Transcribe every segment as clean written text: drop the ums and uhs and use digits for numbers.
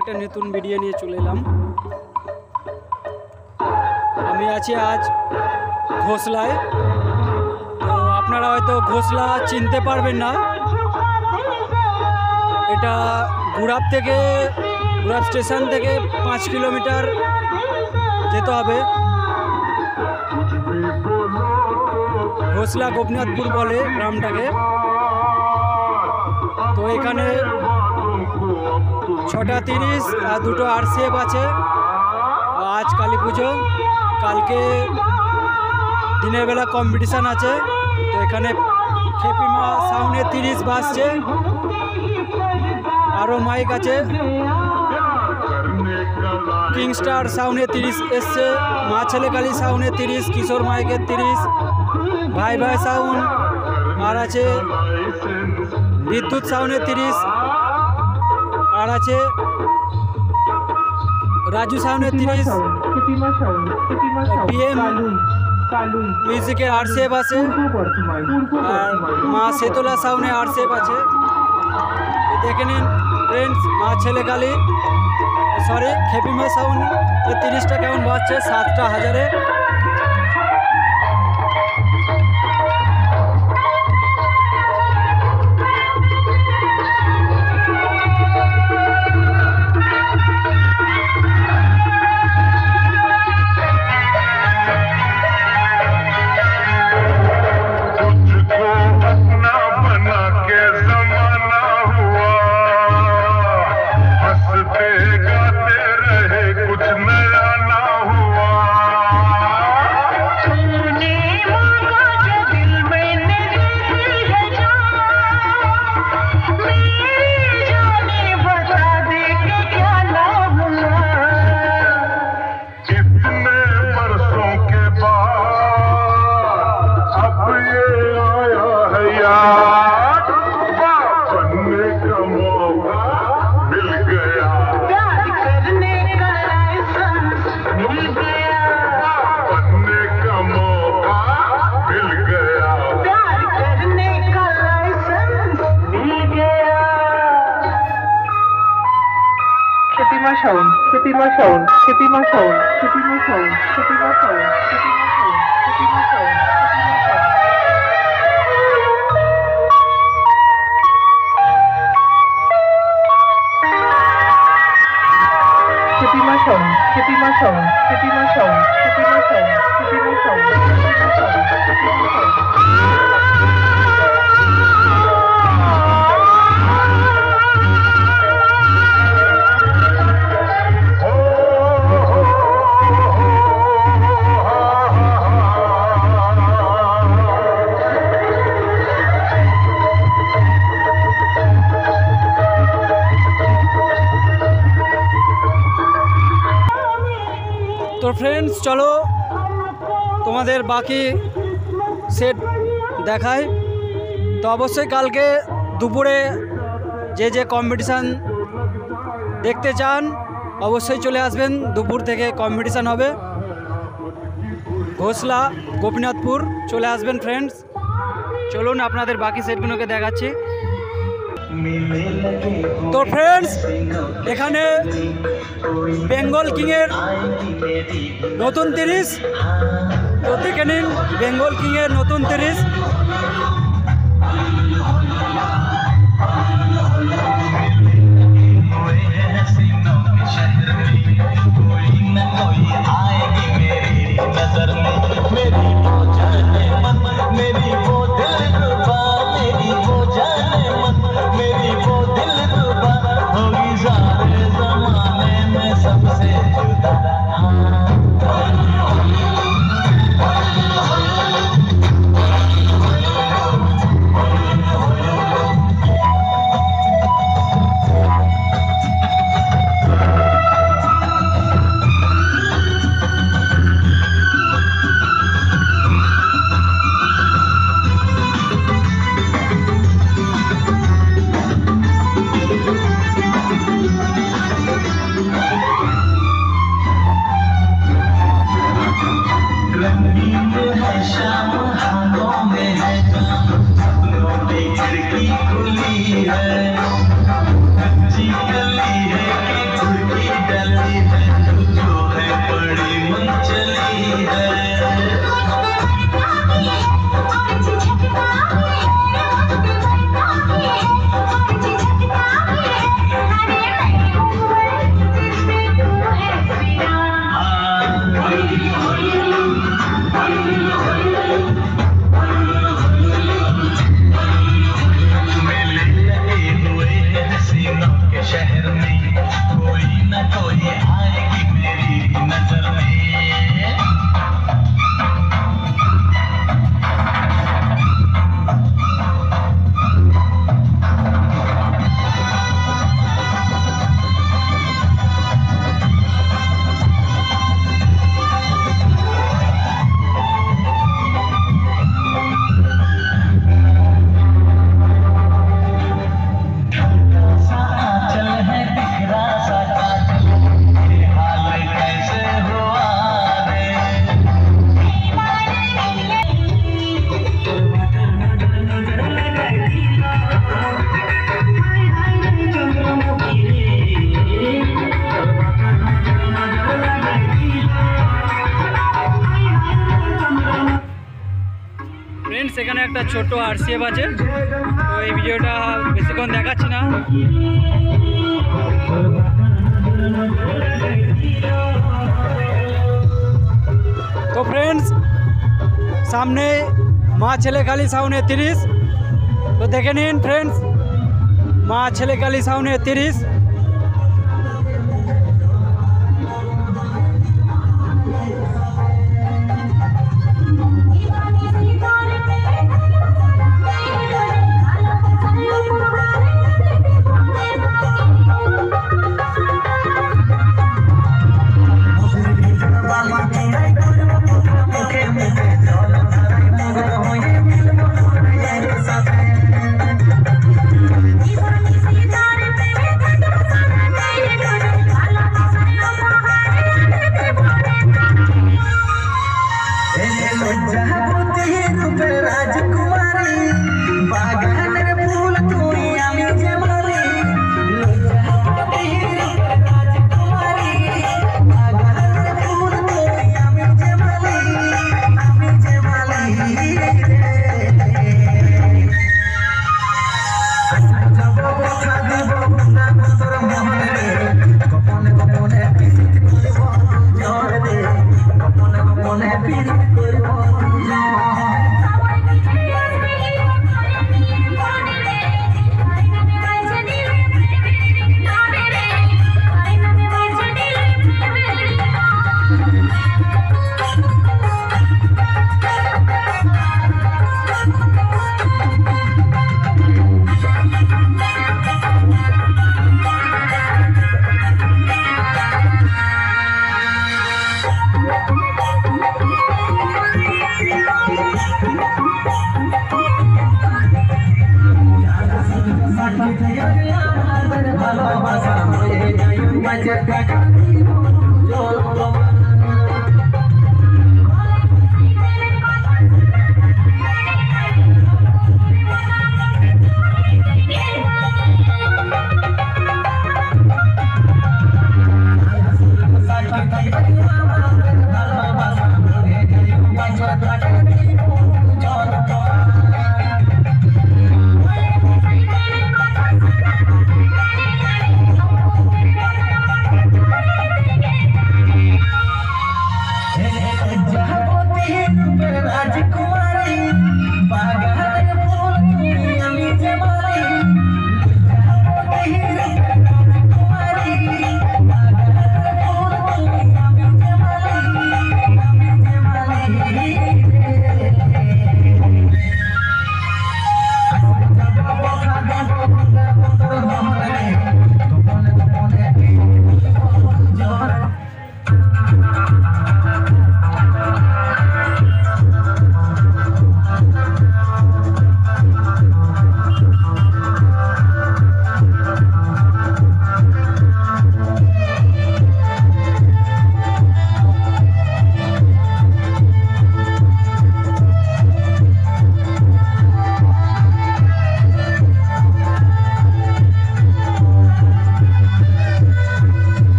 একটা নতুন ভিডিও নিয়ে চলে এলাম। আমি আছি আজ ঘোষলায়। তো আপনারা হয়তো ঘোষলা চিনতে পারবেন না, এটা গুড়াব স্টেশন থেকে 5 কিলোমিটার যেতে হবে। ঘোষলা গোপীনাথপুর বলে গ্রামটাকে। তো এখানে 6:30 আর 2টো RCF আছে। আজ কালী পুজো, কালকে দিনের বেলা কম্পিটিশান আছে। তো এখানে খেপিমা সাউন্ডে 30 বাজছে, আরও মাইক আছে। কিংস্টার সাউন্ডে 30 এসছে, মা ছেলে কালী সাউন্ডে 30, কিশোর মাইকের 30, ভাই ভাই সাউন্ড, আর আছে বিদ্যুৎ সাউন্ডে 30, আর আছে রাজু সাউন্ডে 30, PM মিউজিকের RCF আছে, আর মা শেতলা সাউন্ডে RCF আছে। দেখে নিন ফ্রেন্ডস, মা ছেলে কালী খেপিমা সাউন্ড 30টা কেমন বাজছে 7টা হাজারে। তো ফ্রেন্ডস চলো তোমাদের বাকি সেট দেখাই। তো অবশ্যই কালকে দুপুরে যে কম্পিটিশান দেখতে চান অবশ্যই চলে আসবেন। দুপুর থেকে কম্পিটিশান হবে ঘোষলা গোপীনাথপুর, চলে আসবেন ফ্রেন্ডস। চলুন আপনাদের বাকি সেটগুলোকে দেখাচ্ছি। তো ফ্রেন্ডস এখানে বেঙ্গল কিংয়ের নতুন 30, তো দেখে নিন বেঙ্গল কিংয়ের নতুন 30। এখানে একটা ছোট আরসিএফ আছে, তো এই ভিডিওটা বেশিক্ষণ দেখাচ্ছি না। তো ফ্রেন্ডস, সামনে মা ছেলে কালী সাউন্ড 30, তো দেখে নিন ফ্রেন্ডস, মা ছেলে কালী সাউন্ড 30।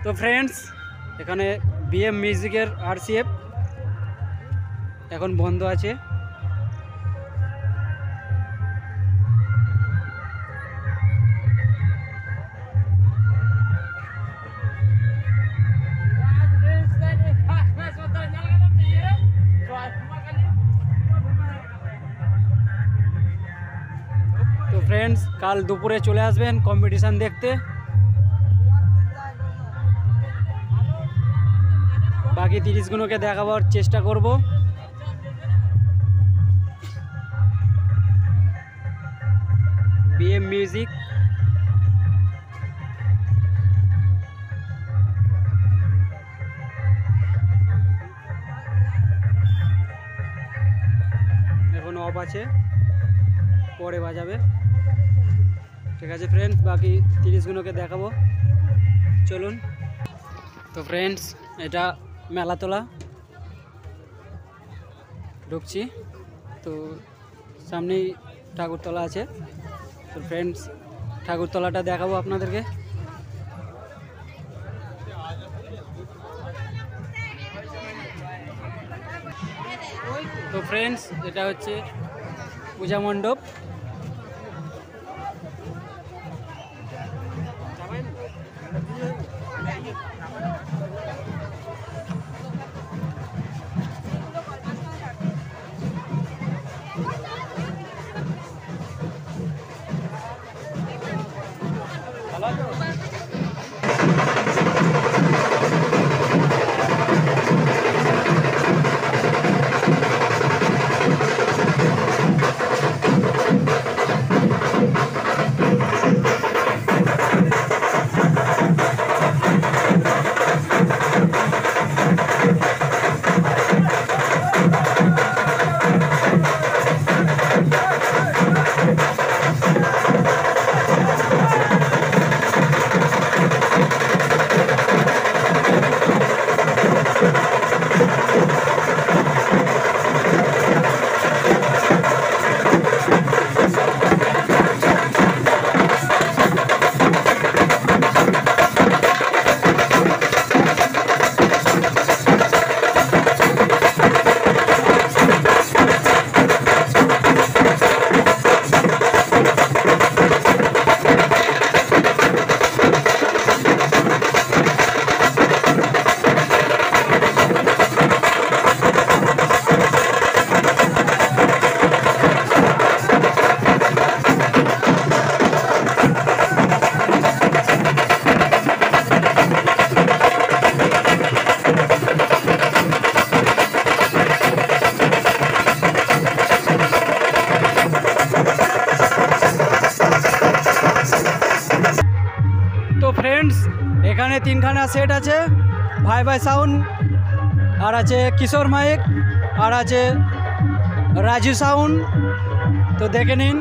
তো ফ্রেন্ডস, এখানে বিএম মিউজিকের আরসিএফ এখন বন্ধ আছে। তো ফ্রেন্ডস, কাল দুপুরে চলে আসবেন কম্পিটিশান দেখতে। বাকি 30 গুণকে দেখাবার চেষ্টা করব। বিএম মিউজিক এখন অফ আছে, পরে বাজাবে। ঠিক আছে ফ্রেন্ডস, বাকি 30 গুণকে দেখাবো, চলুন। তো ফ্রেন্ডস, এটা মেলাতলা ঢুকছি, তো সামনেই ঠাকুরতলা আছে। তো ফ্রেন্ডস, ঠাকুরতলাটা দেখাবো আপনাদেরকে। তো ফ্রেন্ডস, এটা হচ্ছে পূজা মণ্ডপ। ফ্রেন্ডস, এখানে 3খানা সেট আছে, ভাই ভাই সাউন্ড, আর আছে কিশোর মাইক, আর আছে রাজু সাউন্ড। তো দেখে নিন।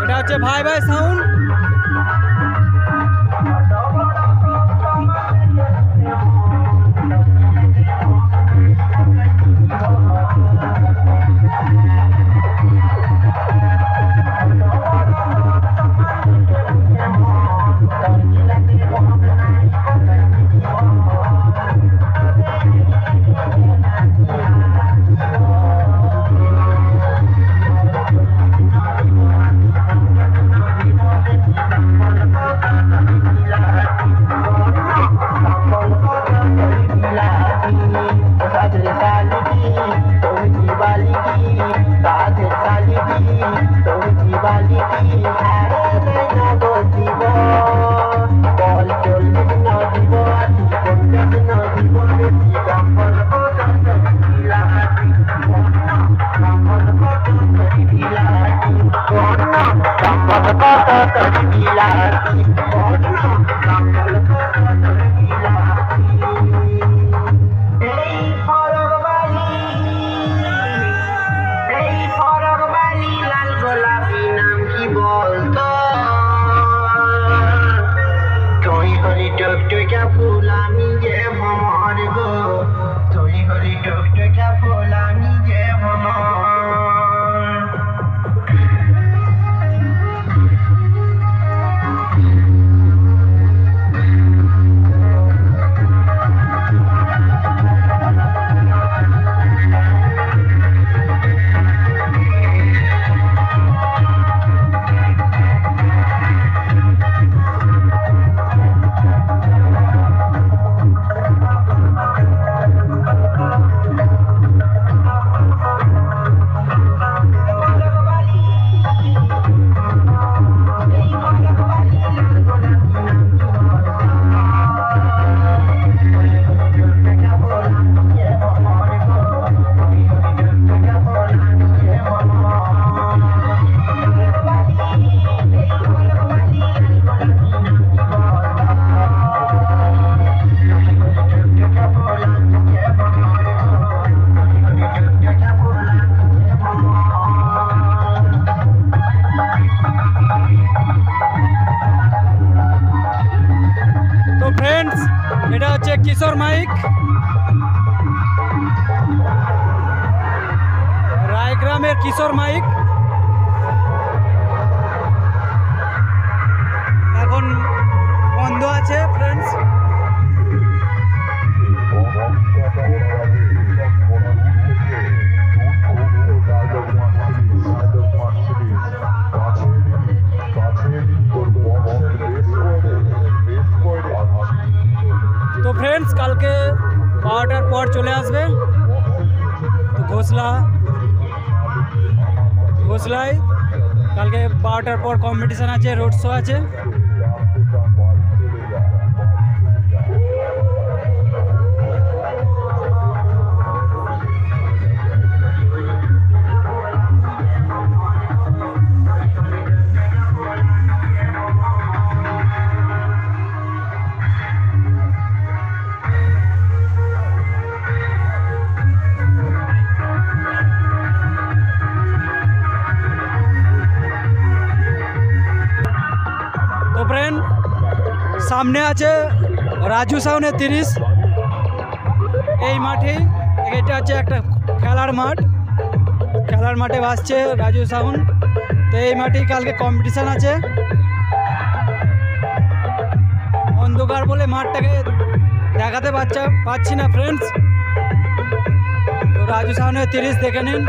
এটা হচ্ছে ভাই ভাই সাউন্ড। এটা হচ্ছে কিশোর মাইক, রায়গ্রামের কিশোর মাইক। এখন বন্ধ আছে ফ্রেন্ডস। তো ফ্রেন্ডস কালকে 12টার পর চলে আসবে। তো ঘোষলায় কালকে 12টার পর কম্পিটিশান আছে, রোড শো আছে। তো ফ্রেন্ড সামনে আছে রাজু সাউন্ডের 30। এই মাঠে এটা হচ্ছে একটা খেলার মাঠে ভাসছে রাজু সাউন্ড। তো এই মাঠেই কালকে কম্পিটিশান আছে। অন্ধকার বলে মাঠটাকে দেখাতে পাচ্ছি না ফ্রেন্ডস। তো রাজু সাউন্ডের 30 দেখে নিন।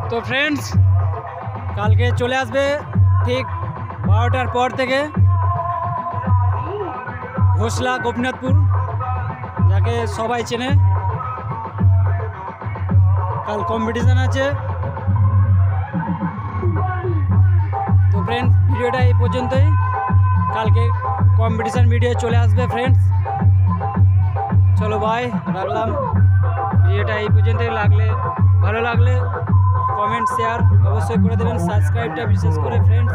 তো ফ্রেন্ডস কালকে চলে আসবে ঠিক 12টার পর থেকে ঘোষলা গোপীনাথপুর, যাকে সবাই চেনে। কাল কম্পিটিশান আছে। তো ফ্রেন্ডস ভিডিওটা এই পর্যন্তই, কালকে কম্পিটিশান ভিডিও চলে আসবে ফ্রেন্ডস। চলো বাই, রাখলাম। ভিডিওটা এই পর্যন্তই, ভালো লাগলে কমেন্ট শেয়ার অবশ্যই করে দেবেন, সাবস্ক্রাইবটা বিশেষ করে ফ্রেন্ডস।